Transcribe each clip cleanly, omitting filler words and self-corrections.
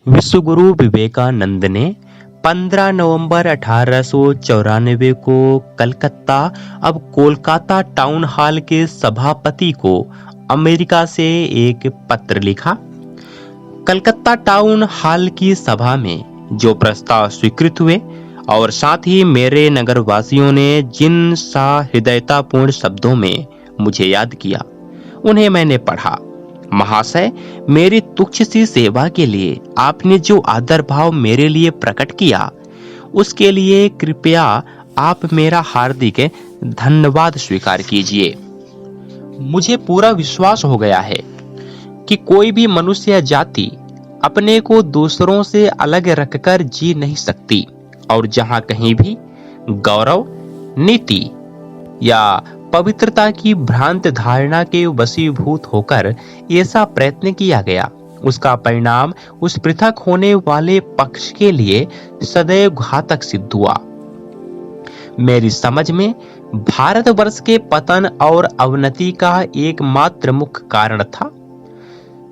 विश्वगुरु विवेकानंद ने 15 नवंबर 1894 को कलकत्ता अब कोलकाता टाउन हॉल के सभापति को अमेरिका से एक पत्र लिखा। कलकत्ता टाउन हॉल की सभा में जो प्रस्ताव स्वीकृत हुए और साथ ही मेरे नगरवासियों ने जिन सहृदयतापूर्ण शब्दों में मुझे याद किया, उन्हें मैंने पढ़ा। महाशय, मेरी तुच्छ सी सेवा के लिए आपने जो आदर भाव मेरे लिए प्रकट किया, उसके लिए कृपया आप मेरा हार्दिक धन्यवाद स्वीकार कीजिए। मुझे पूरा विश्वास हो गया है कि कोई भी मनुष्य या जाति अपने को दूसरों से अलग रखकर जी नहीं सकती, और जहां कहीं भी गौरव, नीति या पवित्रता की भ्रांत धारणा के वशीभूत होकर ऐसा प्रयत्न किया गया, उसका परिणाम उस पृथक होने वाले पक्ष के लिए सदैव घातक सिद्ध हुआ। मेरी समझ में भारतवर्ष के पतन और अवनति का एकमात्र मुख्य कारण था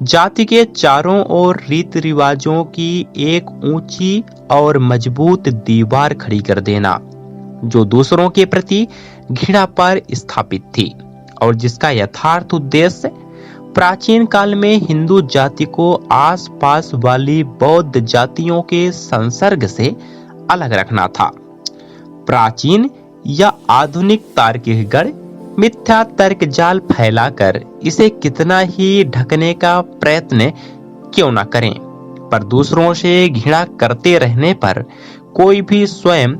जाति के चारों ओर रीति रिवाजों की एक ऊंची और मजबूत दीवार खड़ी कर देना, जो दूसरों के प्रति घृणा पर स्थापित थी और जिसका यथार्थ उद्देश्य प्राचीन काल में हिंदू जाति को आसपास वाली बौद्ध जातियों के संसर्ग से अलग रखना था। प्राचीन या आधुनिक तार्किकगण मिथ्या तर्क जाल फैलाकर इसे कितना ही ढकने का प्रयत्न क्यों न करें, पर दूसरों से घृणा करते रहने पर कोई भी स्वयं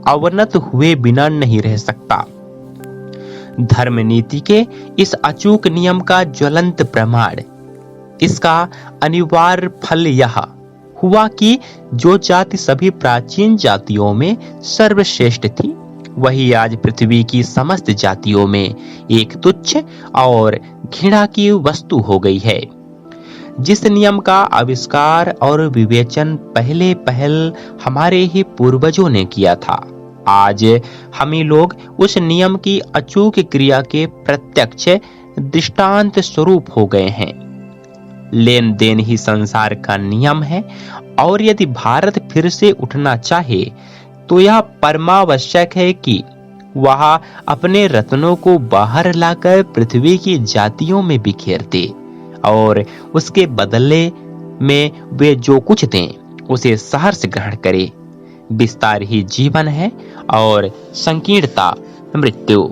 अवनत हुए बिना नहीं रह सकता। धर्म नीति के इस अचूक नियम का ज्वलंत प्रमाण, इसका अनिवार्य फल यह हुआ कि जो जाति सभी प्राचीन जातियों में सर्वश्रेष्ठ थी, वही आज पृथ्वी की समस्त जातियों में एक तुच्छ और घृणा की वस्तु हो गई है। जिस नियम का आविष्कार और विवेचन पहल हमारे ही पूर्वजों ने किया था, आज हम ही लोग उस नियम की अचूक क्रिया के प्रत्यक्ष दृष्टांत स्वरूप हो गए हैं। लेन देन ही संसार का नियम है, और यदि भारत फिर से उठना चाहे तो यह परमावश्यक है कि वह अपने रत्नों को बाहर लाकर पृथ्वी की जातियों में बिखेर दे, और उसके बदले में वे जो कुछ दें उसे सहर्ष ग्रहण करे। विस्तार ही जीवन है और संकीर्णता मृत्यु।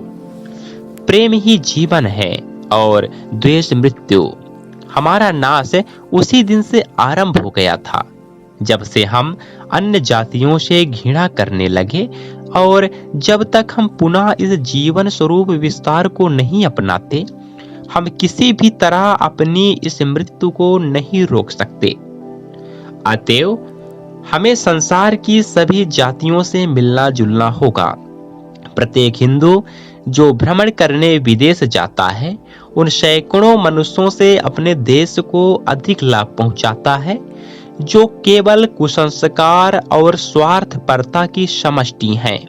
प्रेम ही जीवन है और द्वेष मृत्यु। हमारा नाश उसी दिन से आरंभ हो गया था जब से हम अन्य जातियों से घृणा करने लगे, और जब तक हम पुनः इस जीवन स्वरूप विस्तार को नहीं अपनाते, हम किसी भी तरह अपनी इस मृत्यु को नहीं रोक सकते। अतएव हमें संसार की सभी जातियों से मिलना जुलना होगा। प्रत्येक हिंदू जो भ्रमण करने विदेश जाता है, उन सैकड़ों मनुष्यों से अपने देश को अधिक लाभ पहुंचाता है, जो केवल कुसंस्कार और स्वार्थपरता की समष्टि हैं,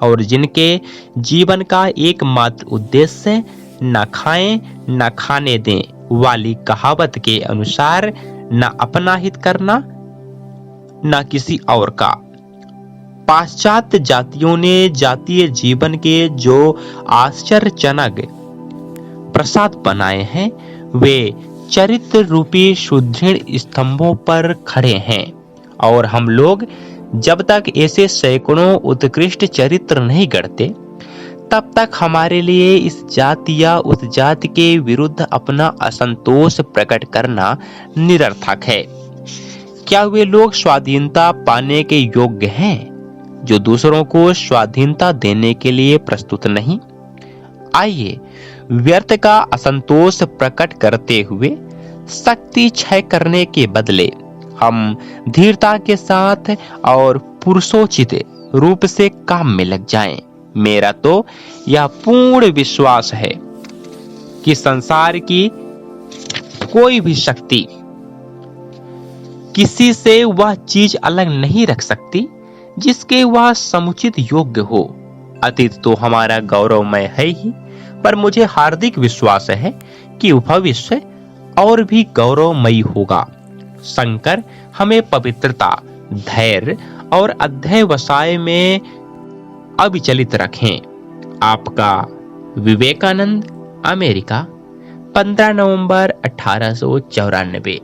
और जिनके जीवन का एकमात्र उद्देश्य न खाएं न खाने दें वाली कहावत के अनुसार न अपना हित करना न किसी और का। पाश्चात्य जातियों ने जातीय जीवन के जो आश्चर्यजनक प्रसाद बनाए हैं, वे चरित्र रूपी सुदृढ़ स्तंभों पर खड़े हैं, और हम लोग जब तक ऐसे सैकड़ों उत्कृष्ट चरित्र नहीं गढ़ते, तब तक हमारे लिए इस जाति या उस जाति के विरुद्ध अपना असंतोष प्रकट करना निरर्थक है। क्या वे लोग स्वाधीनता पाने के योग्य हैं जो दूसरों को स्वाधीनता देने के लिए प्रस्तुत नहीं? आइए व्यर्थ का असंतोष प्रकट करते हुए शक्ति क्षय करने के बदले हम धीरता के साथ और पुरुषोचित रूप से काम में लग जाएं। मेरा तो यह पूर्ण विश्वास है कि संसार की कोई भी शक्ति किसी से वह चीज अलग नहीं रख सकती जिसके वह समुचित योग्य हो। अतीत तो हमारा गौरवमय है ही, पर मुझे हार्दिक विश्वास है कि भविष्य और भी गौरवमयी होगा। शंकर हमें पवित्रता, धैर्य और अध्यवसाय में अविचलित रखें। आपका विवेकानंद, अमेरिका, 15 नवंबर 1894।